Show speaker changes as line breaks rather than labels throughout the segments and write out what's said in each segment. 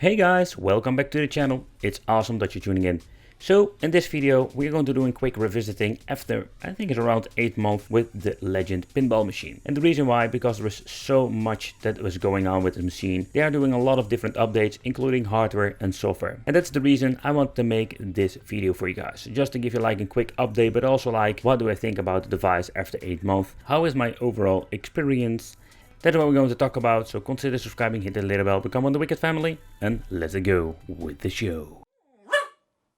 Hey guys, welcome back to the channel. It's awesome that you're tuning in. So in this video we're going to do a quick revisiting after I think it's around 8 months with the Legend pinball machine. And the reason why, because there was so much that was going on with the machine. They are doing a lot of different updates, including hardware and software. And that's the reason I want to make this video for you guys. Just to give you like a quick update, but also like what do I think about the device after 8 months? How is my overall experience? That's what we're going to talk about, so consider subscribing, hit the little bell, become one of the Wicked family, and let's go with the show.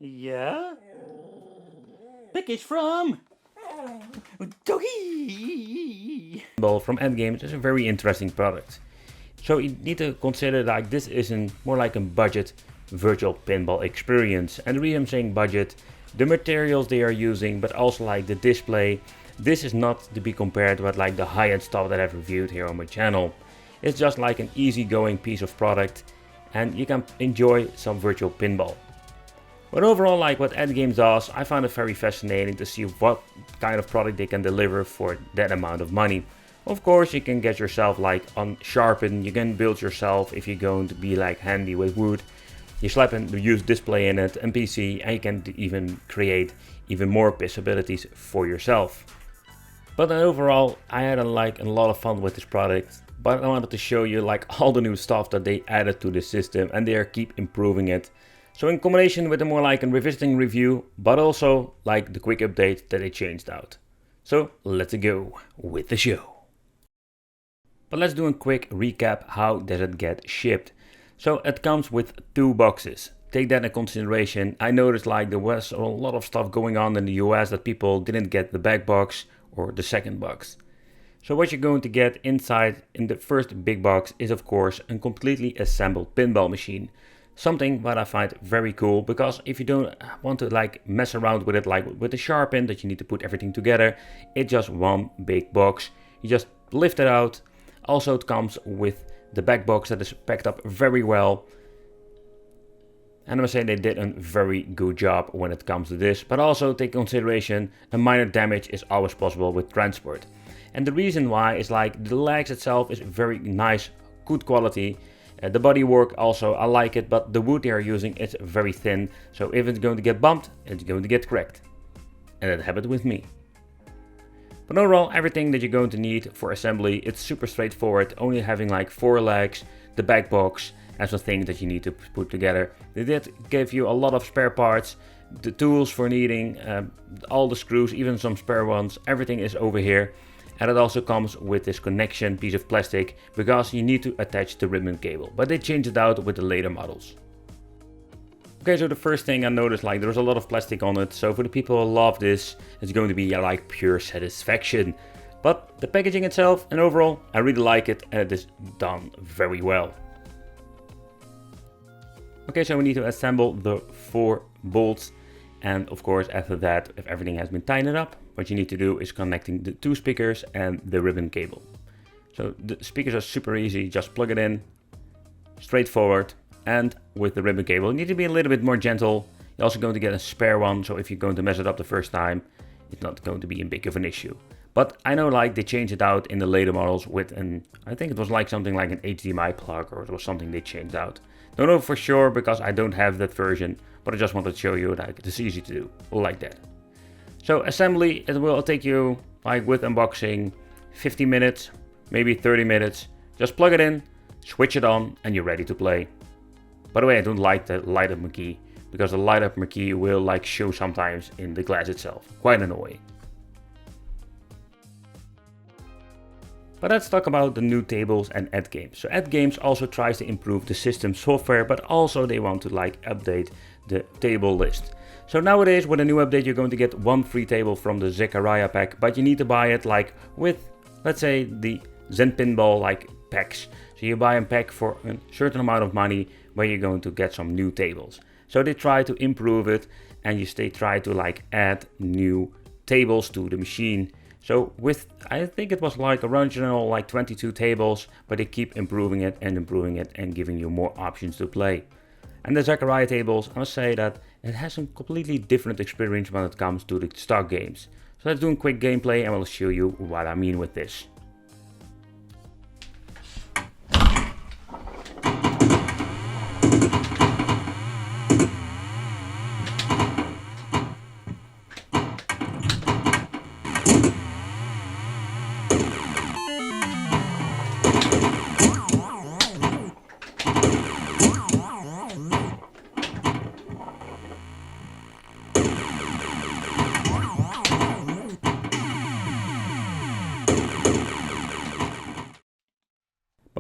Yeah? Package from Doggy! Pinball from AtGames is a very interesting product. So you need to consider like this isn't more like a budget virtual pinball experience. And the reason I'm saying budget, the materials they are using, but also like the display. This is not to be compared with like the high-end stuff that I've reviewed here on my channel. It's just like an easygoing piece of product and you can enjoy some virtual pinball. But overall, like what AtGames does, I found it very fascinating to see what kind of product they can deliver for that amount of money. Of course, you can get yourself like on sharpen, you can build yourself if you're going to be like handy with wood. You slap a used display in it and PC and you can even create even more possibilities for yourself. But overall, I had a lot of fun with this product, but I wanted to show you like all the new stuff that they added to the system and they keep improving it. So in combination with a more like a revisiting review, but also like the quick update that they changed out. So let's go with the show. But let's do a quick recap. How does it get shipped? So it comes with 2 boxes. Take that into consideration. I noticed like there was a lot of stuff going on in the US that people didn't get the back box or the second box. So what you're going to get inside in the first big box is of course a completely assembled pinball machine. Something that I find very cool, because if you don't want to like mess around with it like with the sharpen that you need to put everything together, it's just one big box. You just lift it out. Also it comes with the back box that is packed up very well. And I must say they did a very good job when it comes to this, but also take consideration a minor damage is always possible with transport. And the reason why is like the legs itself is very nice, good quality. The bodywork also, I like it, but the wood they are using is very thin. So if it's going to get bumped, it's going to get cracked. And that happened with me. But overall, everything that you're going to need for assembly, it's super straightforward. Only having like 4 legs, the back box, and some things that you need to put together. They did give you a lot of spare parts, the tools for kneading, all the screws, even some spare ones. Everything is over here. And it also comes with this connection piece of plastic because you need to attach the ribbon cable, but they changed it out with the later models. Okay, so the first thing I noticed, like there was a lot of plastic on it, so for the people who love this, it's going to be like pure satisfaction. But the packaging itself and overall, I really like it and it is done very well. Okay, so we need to assemble the 4 bolts. And of course, after that, if everything has been tightened up, what you need to do is connecting the 2 speakers and the ribbon cable. So the speakers are super easy, just plug it in, straightforward. And with the ribbon cable, you need to be a little bit more gentle. You're also going to get a spare one, so if you're going to mess it up the first time, it's not going to be a big of an issue. But I know like they changed it out in the later models with I think it was like something like an HDMI plug, or it was something they changed out. Don't know for sure because I don't have that version, but I just wanted to show you that it's easy to do, like that. So assembly, it will take you like with unboxing 50 minutes, maybe 30 minutes. Just plug it in, switch it on, and you're ready to play. By the way, I don't like the light up marquee because the light up marquee will like show sometimes in the glass itself. Quite annoying. But let's talk about the new tables and AtGames. So AtGames also tries to improve the system software, but also they want to like update the table list. So nowadays with a new update, you're going to get 1 free table from the Zechariah pack, but you need to buy it like with, let's say, the Zen Pinball like packs. So you buy a pack for a certain amount of money where you're going to get some new tables. So they try to improve it and they try to like add new tables to the machine. So with, I think it was like original like 22 tables, but they keep improving it and giving you more options to play. And the Zechariah tables, I must say that it has a completely different experience when it comes to the stock games. So let's do a quick gameplay and I'll show you what I mean with this.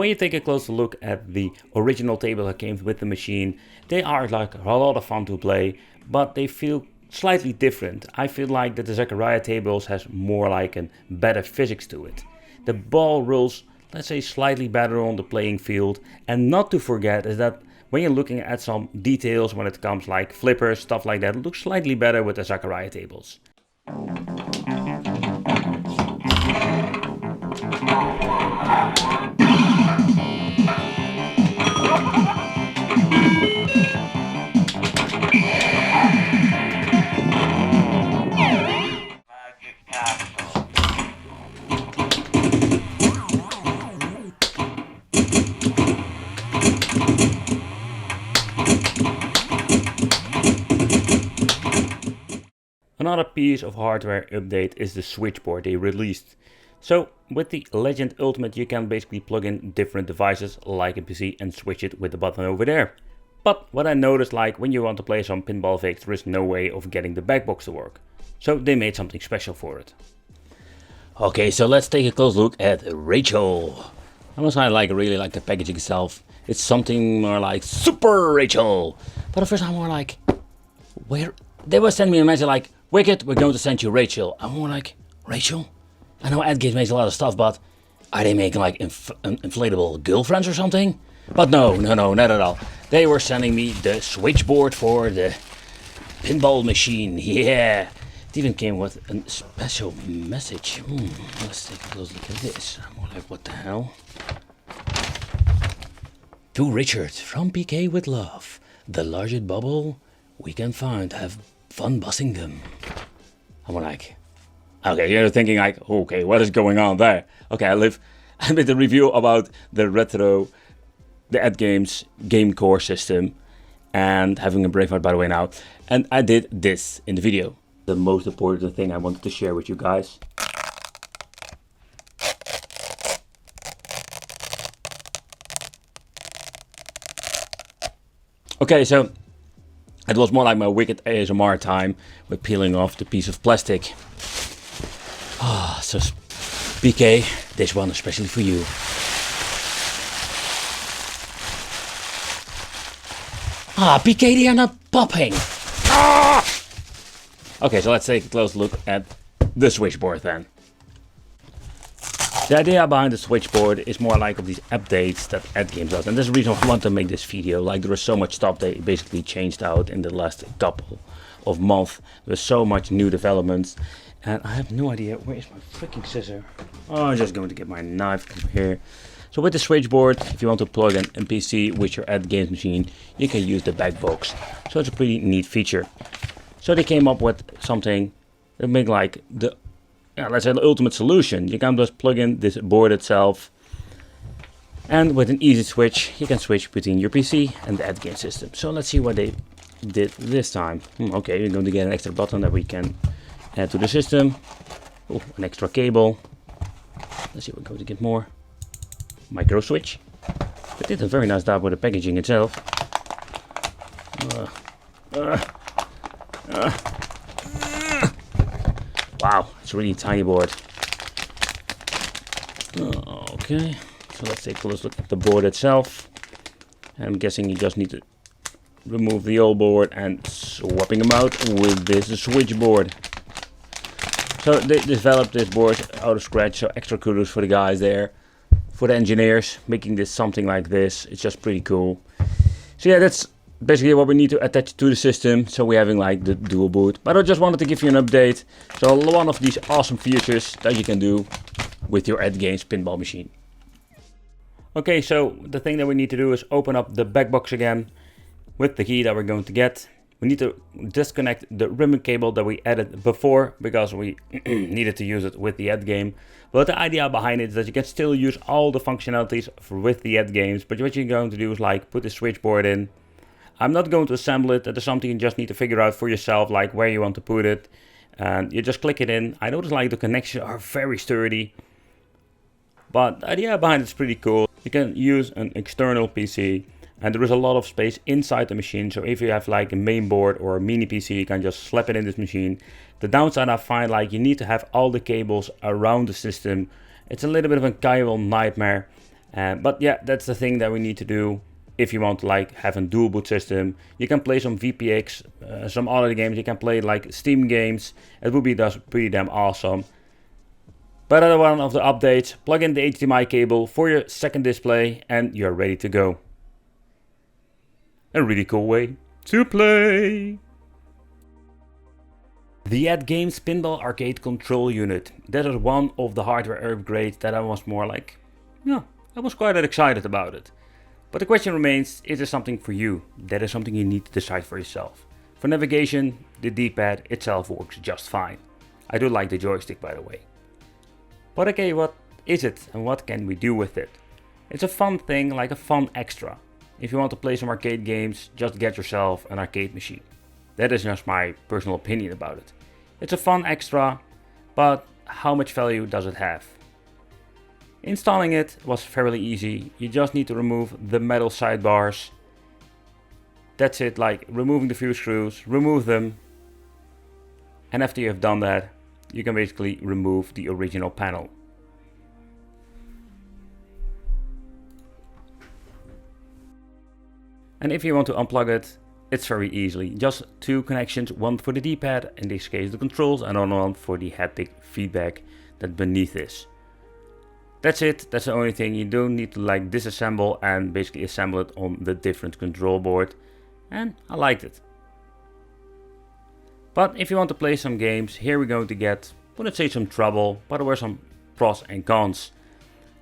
when you take a closer look at the original table that came with the machine, they are like a lot of fun to play, but they feel slightly different. I feel like that the Zachariah tables has more like a better physics to it. The ball rolls, let's say, slightly better on the playing field, and not to forget is that when you're looking at some details when it comes like flippers, stuff like that, it looks slightly better with the Zachariah tables. Another piece of hardware update is the switchboard they released. So with the Legend Ultimate you can basically plug in different devices like a PC and switch it with the button over there. But what I noticed, like when you want to play some Pinball Fix, there is no way of getting the back box to work. So they made something special for it. Okay, so let's take a close look at Rachel. I must say I really like the packaging itself. It's something more like Super Rachel. But at first I'm more like, where? They were sending me a message like, Wicked, we're going to send you Rachel. I'm more like, Rachel? I know AtGames makes a lot of stuff, but are they making like inflatable girlfriends or something? But no, not at all. They were sending me the switchboard for the pinball machine. Yeah. It even came with a special message. Let's take a close look at this. I'm more like, what the hell? To Richard from PK with love. The largest bubble we can find. Have fun bossing them. I'm like, okay, you're thinking like, okay, what is going on there? Okay, I made a review about the AtGames game core system and having a brainfart by the way now. And I did this in the video. The most important thing I wanted to share with you guys. Okay, so it was more like my wicked ASMR time with peeling off the piece of plastic. Ah, so PK, this one especially for you. Ah, PK, they are not popping. Ah! Okay, so let's take a close look at the switchboard then. The idea behind the switchboard is more like of these updates that AtGames does, and that's the reason I want to make this video. Like, there is so much stuff they basically changed out in the last couple of months. There's so much new developments, and I have no idea where is my freaking scissor. Oh, I'm just going to get my knife over here. So with the switchboard, if you want to plug in a PC with your AtGames machine, you can use the back box. So it's a pretty neat feature. So they came up with something that make like the let's say the ultimate solution. You can just plug in this board itself, and with an easy switch you can switch between your PC and the AtGames system. So let's see what they did this time. Okay, we're going to get an extra button that we can add to the system. Oh, an extra cable. Let's see, we're going to get more. Micro switch. They did a very nice job with the packaging itself. Wow, it's a really tiny board. Okay, so let's take a close look at the board itself. I'm guessing you just need to remove the old board and swapping them out with this switchboard. So they developed this board out of scratch, so extra kudos for the guys there, for the engineers, making this something like this. It's just pretty cool. So yeah, that's basically what we need to attach to the system, so we're having like the dual boot. But I just wanted to give you an update. So one of these awesome features that you can do with your AtGames pinball machine. Okay, so the thing that we need to do is open up the back box again with the key that we're going to get. We need to disconnect the ribbon cable that we added before because we needed to use it with the AtGame. But the idea behind it is that you can still use all the functionalities with the AtGames, but what you're going to do is like put the switchboard in. I'm not going to assemble it. That is something you just need to figure out for yourself, like where you want to put it. And you just click it in. I noticed like the connections are very sturdy, but the idea behind it is pretty cool. You can use an external PC, and there is a lot of space inside the machine. So if you have like a main board or a mini PC, you can just slap it in this machine. The downside I find, like, you need to have all the cables around the system. It's a little bit of a cable nightmare. But yeah, that's the thing that we need to do. If you want to like have a dual boot system, you can play some VPX, some other games. You can play like Steam games. It would be just pretty damn awesome. But another one of the updates, plug in the HDMI cable for your second display and you're ready to go. A really cool way to play. The AtGames Pinball Arcade Control Unit. That is one of the hardware upgrades that I was more like, yeah, I was quite excited about it. But the question remains, is there something for you? That is something you need to decide for yourself. For navigation, the D-pad itself works just fine. I do like the joystick, by the way. But okay, what is it and what can we do with it? It's a fun thing, like a fun extra. If you want to play some arcade games, just get yourself an arcade machine. That is just my personal opinion about it. It's a fun extra, but how much value does it have? Installing it was fairly easy. You just need to remove the metal sidebars. That's it, like removing the few screws, remove them. And after you have done that, you can basically remove the original panel. And if you want to unplug it, it's very easily. Just two connections, one for the D-pad, in this case the controls, and another one for the haptic feedback that beneath this. That's it, that's the only thing. You don't need to like disassemble and basically assemble it on the different control board. And I liked it. But if you want to play some games, here we're going to get, I wouldn't say some trouble, but there were some pros and cons.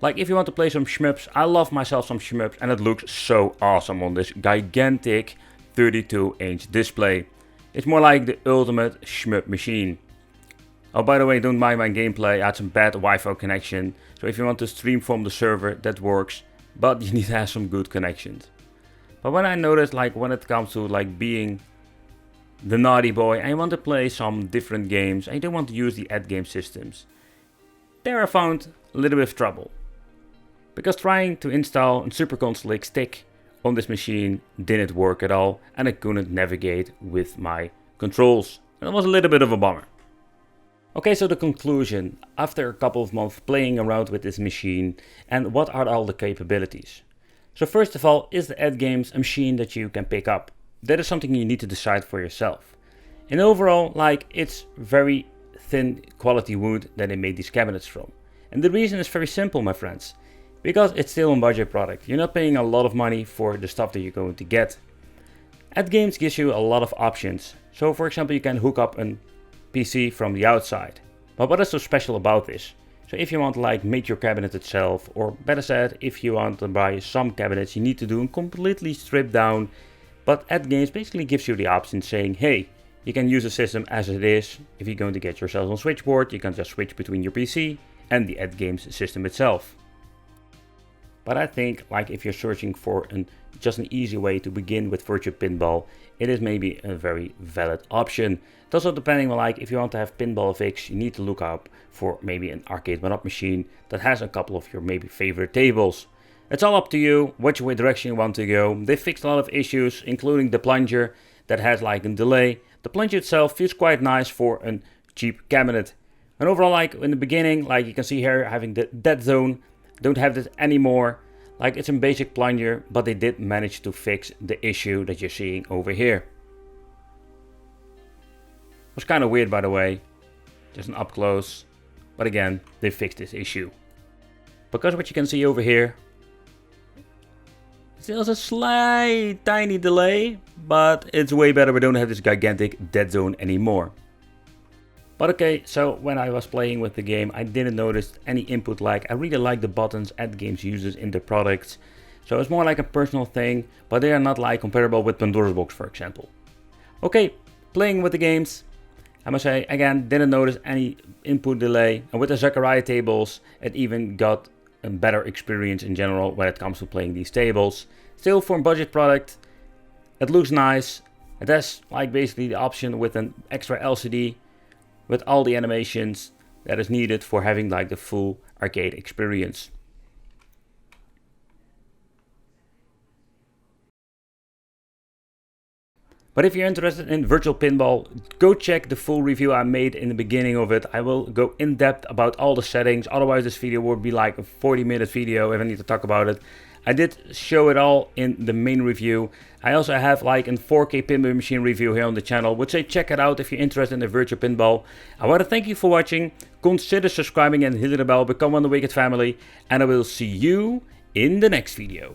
Like if you want to play some shmups, I love myself some shmups and it looks so awesome on this gigantic 32-inch display. It's more like the ultimate shmup machine. Oh, by the way, don't mind my gameplay, I had some bad Wi-Fi connection, so if you want to stream from the server, that works, but you need to have some good connections. But when I noticed, like when it comes to like being the naughty boy, I want to play some different games, I don't want to use the AtGames systems. There I found a little bit of trouble. Because trying to install a Super Console stick on this machine didn't work at all and I couldn't navigate with my controls. And it was a little bit of a bummer. Okay, so the conclusion, after a couple of months playing around with this machine and what are all the capabilities. So first of all, is the AtGames a machine that you can pick up? That is something you need to decide for yourself. And overall, like it's very thin quality wood that they made these cabinets from. And the reason is very simple, my friends. Because it's still a budget product. You're not paying a lot of money for the stuff that you're going to get. AtGames gives you a lot of options. So for example, you can hook up a PC from the outside. But what is so special about this? So if you want to like make your cabinet itself, or better said, if you want to buy some cabinets, you need to do a completely stripped down. But AtGames basically gives you the option saying, hey, you can use the system as it is. If you're going to get yourself on switchboard, you can just switch between your PC and the AtGames system itself. But I think like if you're searching for just an easy way to begin with virtual pinball, it is maybe a very valid option. It's also depending on like if you want to have pinball fix, you need to look up for maybe an arcade one-up machine that has a couple of your maybe favorite tables. It's all up to you which direction you want to go. They fixed a lot of issues, including the plunger that has like a delay. The plunger itself feels quite nice for a cheap cabinet. And overall, like in the beginning, like you can see here having the dead zone, don't have this anymore. Like it's a basic plunger, but they did manage to fix the issue that you're seeing over here. It was kind of weird, by the way, just an up close, but again, they fixed this issue. Because what you can see over here, there's a slight tiny delay, but it's way better. We don't have this gigantic dead zone anymore. But okay, so when I was playing with the game, I didn't notice any input lag. I really like the buttons AtGames uses in the products. So it's more like a personal thing, but they are not like comparable with Pandora's Box, for example. Okay, playing with the games, I must say, again, didn't notice any input delay. And with the Zachariah tables, it even got a better experience in general when it comes to playing these tables. Still, for a budget product, it looks nice. It has like basically the option with an extra LCD with all the animations that is needed for having like the full arcade experience. But if you're interested in virtual pinball, go check the full review I made in the beginning of it. I will go in depth about all the settings, otherwise this video would be like a 40-minute video if I need to talk about it. I did show it all in the main review. I also have like a 4K pinball machine review here on the channel. Would say check it out if you're interested in the virtual pinball. I want to thank you for watching. Consider subscribing and hitting the bell, become one of the Wicked family, and I will see you in the next video.